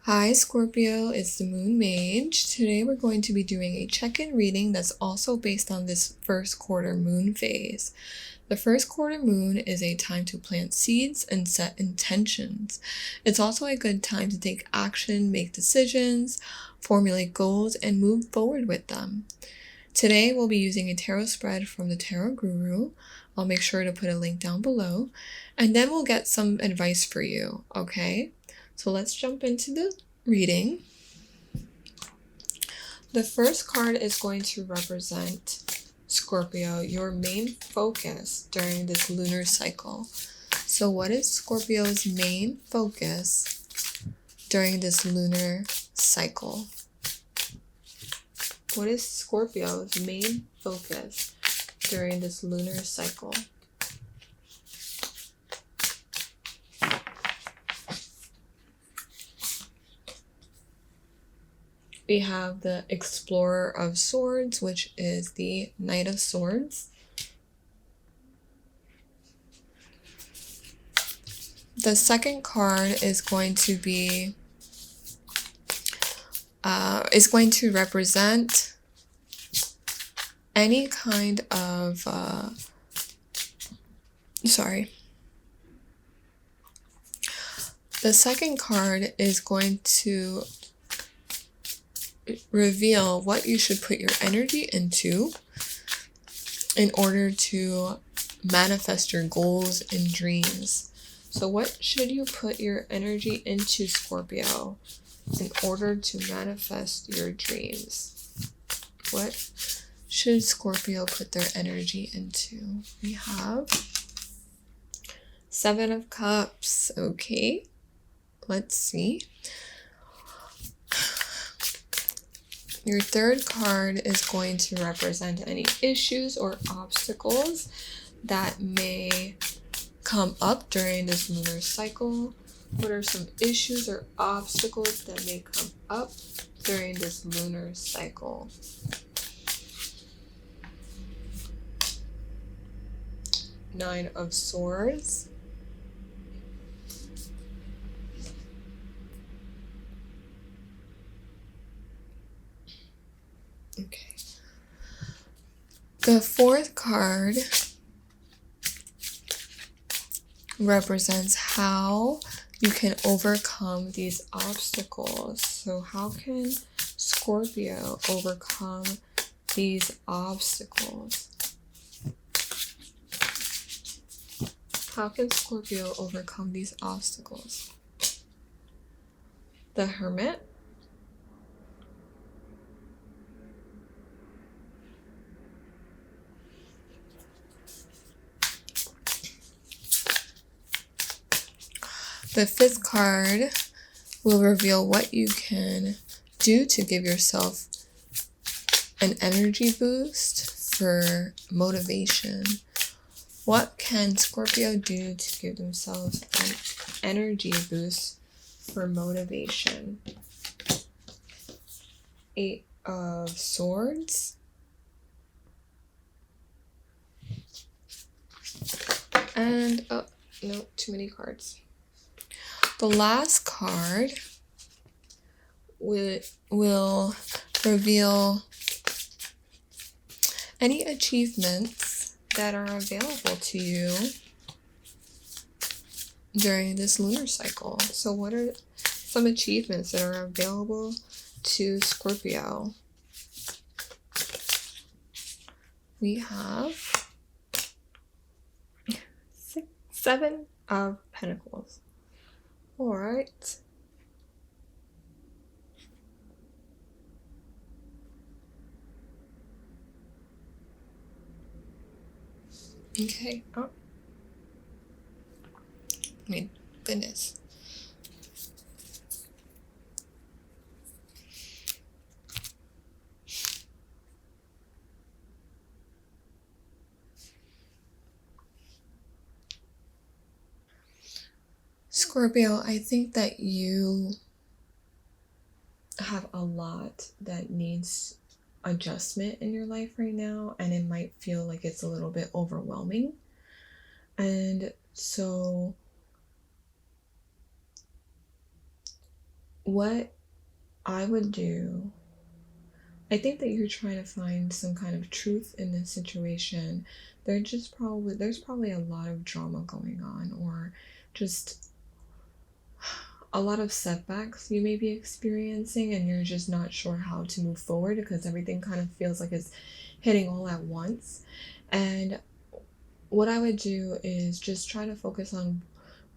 Hi Scorpio, it's the Moon Mage. Today we're going to be doing a check-in reading that's also based on this first quarter moon phase. The first quarter moon is a time to plant seeds and set intentions. It's also a good time to take action, make decisions, formulate goals, and move forward with them. Today we'll be using a tarot spread from the Tarot Guru. I'll make sure to put a link down below, and then we'll get some advice for you, okay? So let's jump into the reading. The first card is going to represent Scorpio, your main focus during this lunar cycle. So what is Scorpio's main focus during this lunar cycle? What is Scorpio's main focus during this lunar cycle? We have the Explorer of Swords, which is the Knight of Swords. The second card is going to represent any kind of The second card is going to reveal what you should put your energy into in order to manifest your goals and dreams. So what should you put your energy into, Scorpio, in order to manifest your dreams? What should Scorpio put their energy into? We have Seven of Cups. Okay, let's see. Your third card is going to represent any issues or obstacles that may come up during this lunar cycle. What are some issues or obstacles that may come up during this lunar cycle? Nine of Swords. Okay. The fourth card represents how you can overcome these obstacles. So how can Scorpio overcome these obstacles? How can Scorpio overcome these obstacles? The Hermit. The fifth card will reveal what you can do to give yourself an energy boost for motivation. What can Scorpio do to give themselves an energy boost for motivation? Eight of Swords. And, oh, no, too many cards. The last card will reveal any achievements that are available to you during this lunar cycle. So what are some achievements that are available to Scorpio? We have Seven of Pentacles. All right. Okay. Oh. My goodness. Scorpio, I think that you have a lot that needs adjustment in your life right now, and it might feel like it's a little bit overwhelming. And so what I would do, I think that you're trying to find some kind of truth in this situation. There's probably a lot of drama going on, or just a lot of setbacks you may be experiencing, and you're just not sure how to move forward because everything kind of feels like it's hitting all at once. And what I would do is just try to focus on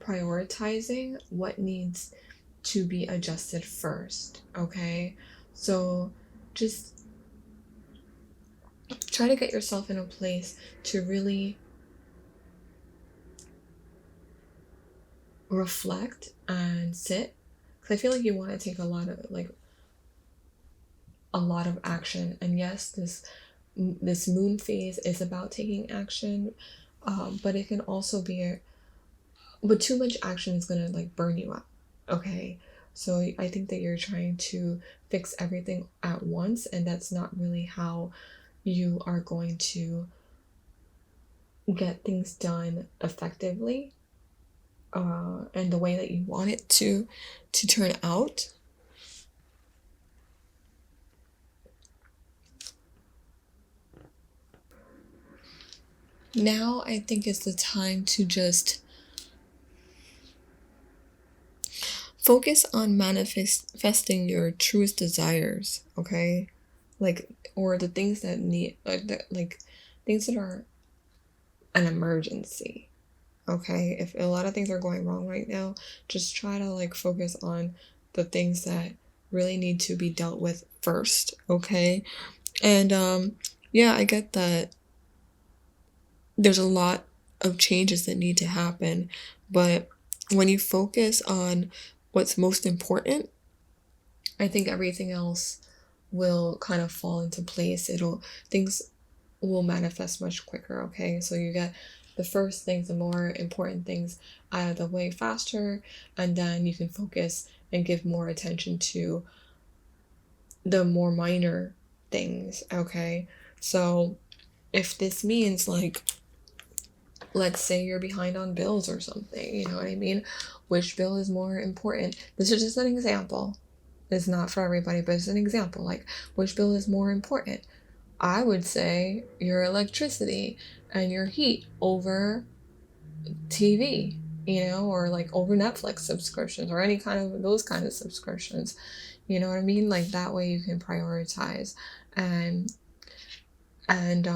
prioritizing what needs to be adjusted first, okay? So just try to get yourself in a place to really reflect and sit, because I feel like you want to take a lot of action. And yes, this moon phase is about taking action, but it can also be but too much action is gonna like burn you out, okay? So I think that you're trying to fix everything at once, and that's not really how you are going to get things done effectively, and the way that you want it to turn out. Now I think it's the time to just focus on manifesting your truest desires, okay? Like, or the things that need, like things that are an emergency, okay? If a lot of things are going wrong right now, just try to like focus on the things that really need to be dealt with first, okay? And yeah, I get that there's a lot of changes that need to happen, but when you focus on what's most important, I think everything else will kind of fall into place. Things will manifest much quicker, okay? So you get the first things, the more important things out of the way faster, and then you can focus and give more attention to the more minor things, okay? So if this means like, let's say you're behind on bills or something, you know what I mean? Which bill is more important? This is just an example. It's not for everybody, but it's an example. Like, which bill is more important? I would say your electricity and your heat over TV, you know, or like over Netflix subscriptions or any kind of those kind of subscriptions. You know what I mean? Like that way you can prioritize, and and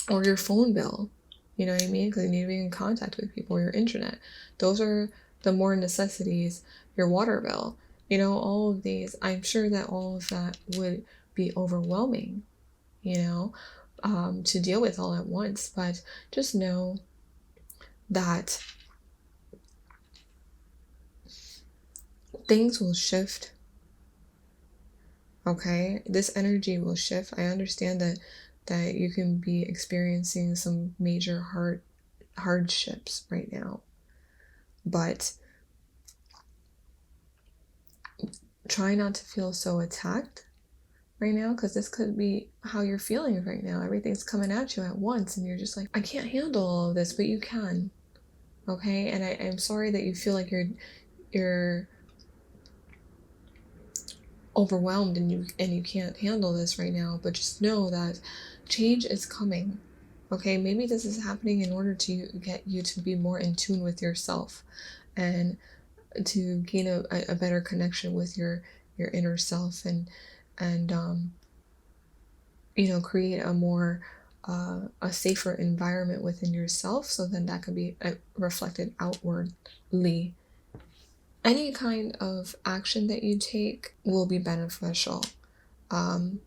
or your phone bill. You know what I mean? Because you need to be in contact with people, your internet. Those are the more necessities, your water bill. You know, all of these, I'm sure that all of that would be overwhelming, you know, to deal with all at once. But just know that things will shift, okay? This energy will shift. I understand that you can be experiencing some major hardships right now, but try not to feel so attacked right now, because this could be how you're feeling right now. Everything's coming at you at once and you're just like, I can't handle all of this, but you can, okay? And I'm sorry that you feel like you're overwhelmed and you can't handle this right now, but just know that change is coming, okay? Maybe this is happening in order to get you to be more in tune with yourself, and to gain a better connection with your inner self, and you know, create a more a safer environment within yourself, so then that can be reflected outwardly. Any kind of action that you take will be beneficial um,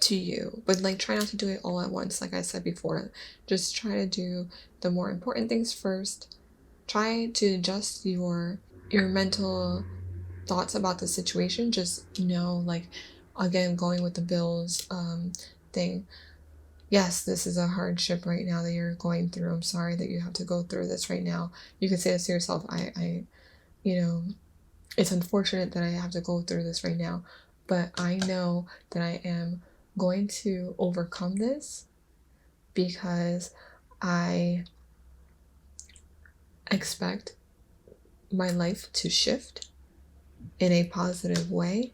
to you, but like try not to do it all at once. Like I said before, just try to do the more important things first. Try to adjust your mental thoughts about the situation. Just know, like, again, going with the bills thing. Yes, this is a hardship right now that you're going through. I'm sorry that you have to go through this right now. You can say this to yourself. You know, it's unfortunate that I have to go through this right now, but I know that I am going to overcome this because I expect my life to shift. in a positive way,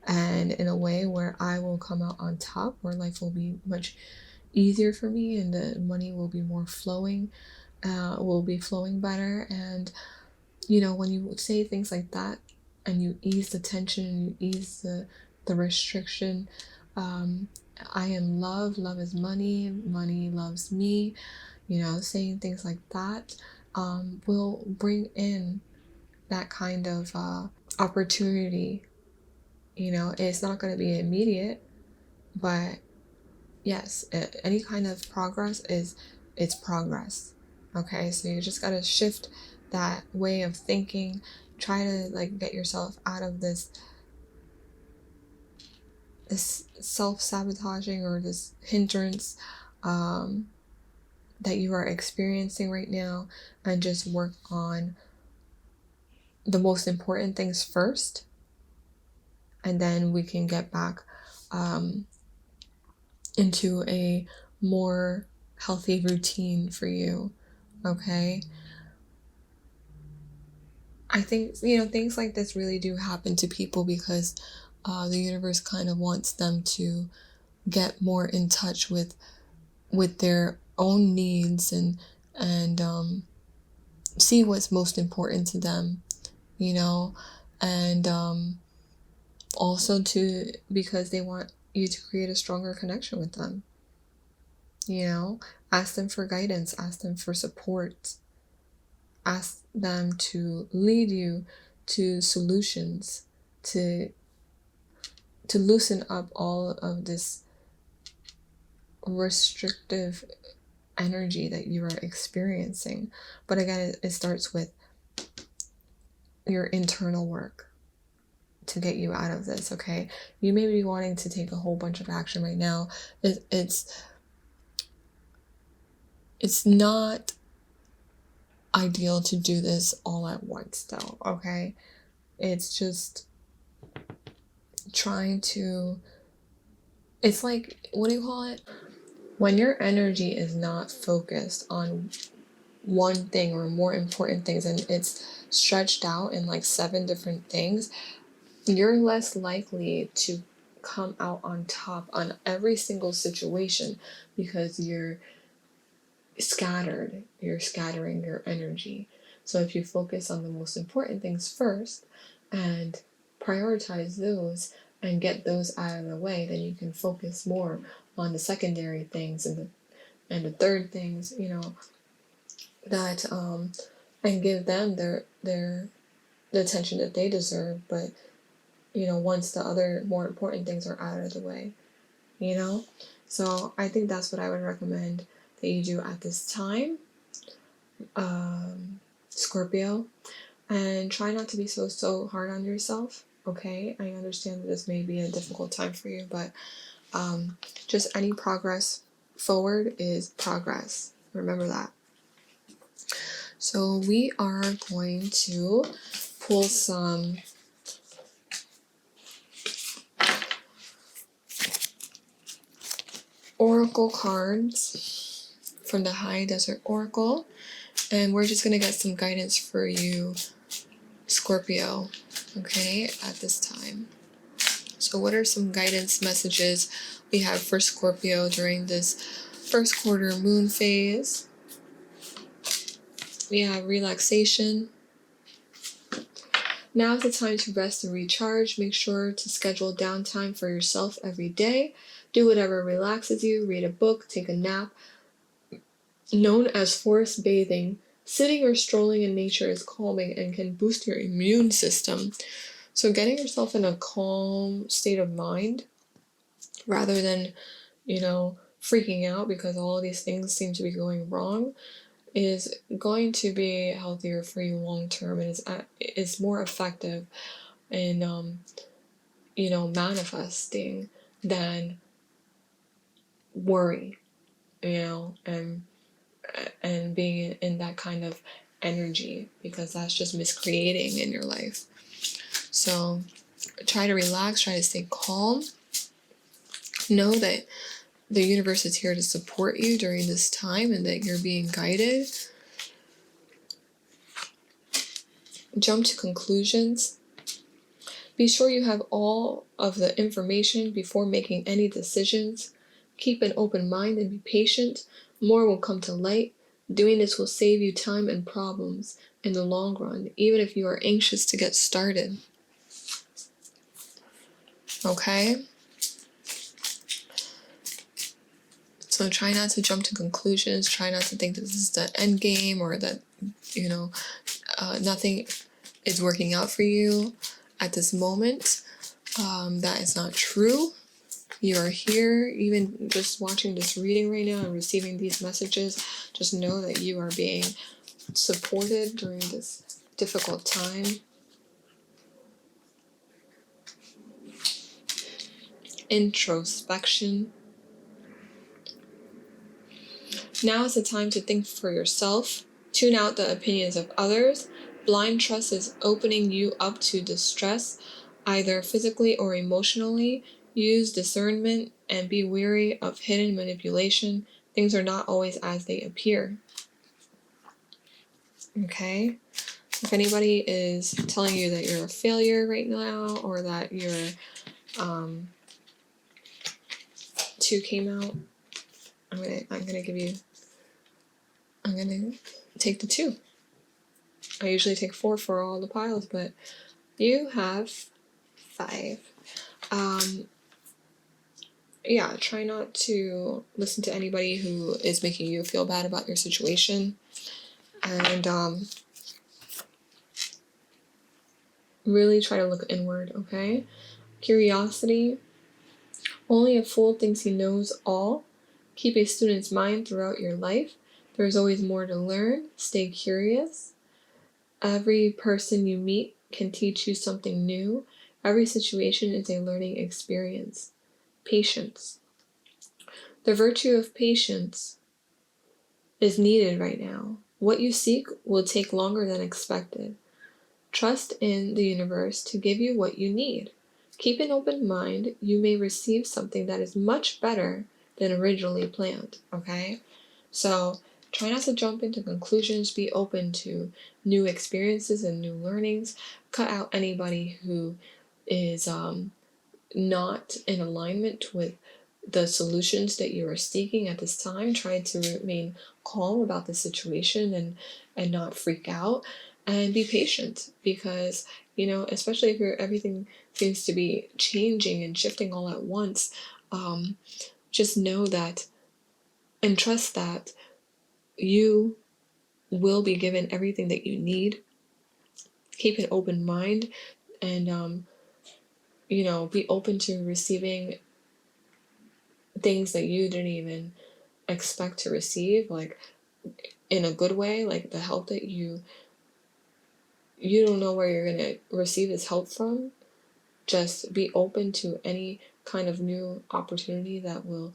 and in a way where I will come out on top, where life will be much easier for me and the money will be more flowing, will be flowing better. And when you say things like that and you ease the tension and you ease the restriction, I am love, love is money, money loves me, saying things like that will bring in that kind of opportunity. It's not going to be immediate, but yes, any kind of progress it's progress. Okay, so you just got to shift that way of thinking. Try to like get yourself out of this self-sabotaging or this hindrance that you are experiencing right now, and just work on the most important things first, and then we can get back into a more healthy routine for you. Okay, I think things like this really do happen to people because the universe kind of wants them to get more in touch with their own needs, and see what's most important to them, and also because they want you to create a stronger connection with them. Ask them for guidance, ask them for support, ask them to lead you to solutions, to loosen up all of this restrictive energy that you are experiencing. But again, it starts with your internal work to get you out of this. Okay, you may be wanting to take a whole bunch of action right now. It's not ideal to do this all at once though. Okay, it's just trying to, it's like, what do you call it, when your energy is not focused on one thing or more important things, and it's stretched out in like 7 different things, you're less likely to come out on top on every single situation, because you're scattering your energy. So if you focus on the most important things first and prioritize those and get those out of the way, then you can focus more on the secondary things and the third things, that and give them their the attention that they deserve. But once the other more important things are out of the way, so I think that's what I would recommend that you do at this time, Scorpio. And try not to be so hard on yourself. Okay, I understand that this may be a difficult time for you, but just any progress forward is progress. Remember that. So we are going to pull some oracle cards from the High Desert Oracle, and we're just going to get some guidance for you, Scorpio, okay, at this time. So what are some guidance messages we have for Scorpio during this first quarter moon phase? We have relaxation. Now is the time to rest and recharge. Make sure to schedule downtime for yourself every day. Do whatever relaxes you. Read a book, take a nap. Known as forest bathing, sitting or strolling in nature is calming and can boost your immune system. So getting yourself in a calm state of mind, rather than, freaking out because all of these things seem to be going wrong, is going to be healthier for you long term, and is more effective in manifesting than worry, and being in that kind of energy, because that's just miscreating in your life. So try to relax, try to stay calm. Know that the universe is here to support you during this time and that you're being guided. Jump to conclusions. Be sure you have all of the information before making any decisions. Keep an open mind and be patient. More will come to light. Doing this will save you time and problems in the long run, even if you are anxious to get started. Okay? So try not to jump to conclusions. Try not to think this is the end game, or that, nothing is working out for you at this moment. That is not true. You are here, even just watching this reading right now and receiving these messages. Just know that you are being supported during this difficult time. Introspection. Now is the time to think for yourself. Tune out the opinions of others. Blind trust is opening you up to distress, either physically or emotionally. Use discernment and be wary of hidden manipulation. Things are not always as they appear. Okay? If anybody is telling you that you're a failure right now, or that you're, 2 came out, I'm gonna take the 2. I usually take 4 for all the piles, but you have 5. Yeah, try not to listen to anybody who is making you feel bad about your situation. And really try to look inward, okay? Curiosity. Only a fool thinks he knows all. Keep a student's mind throughout your life. There is always more to learn. Stay curious. Every person you meet can teach you something new. Every situation is a learning experience. Patience. The virtue of patience is needed right now. What you seek will take longer than expected. Trust in the universe to give you what you need. Keep an open mind. You may receive something that is much better than originally planned, okay? So try not to jump into conclusions. Be open to new experiences and new learnings. Cut out anybody who is not in alignment with the solutions that you are seeking at this time. Try to remain calm about the situation and not freak out, and be patient, because especially if everything seems to be changing and shifting all at once, just know that and trust that you will be given everything that you need. Keep an open mind, and be open to receiving things that you didn't even expect to receive, like in a good way, like the help that you don't know where you're going to receive this help from. Just be open to any kind of new opportunity that will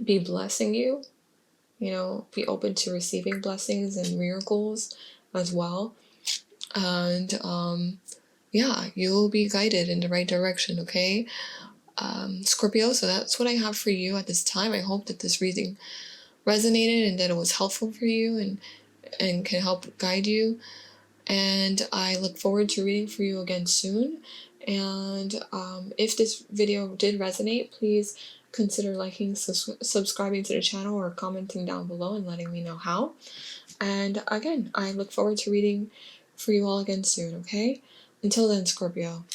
be blessing you. Be open to receiving blessings and miracles as well. And yeah, you'll be guided in the right direction, okay? Scorpio, so that's what I have for you at this time. I hope that this reading resonated and that it was helpful for you and can help guide you. And I look forward to reading for you again soon. And if this video did resonate, please consider liking, subscribing to the channel, or commenting down below and letting me know how. And again, I look forward to reading for you all again soon, okay? Until then, Scorpio.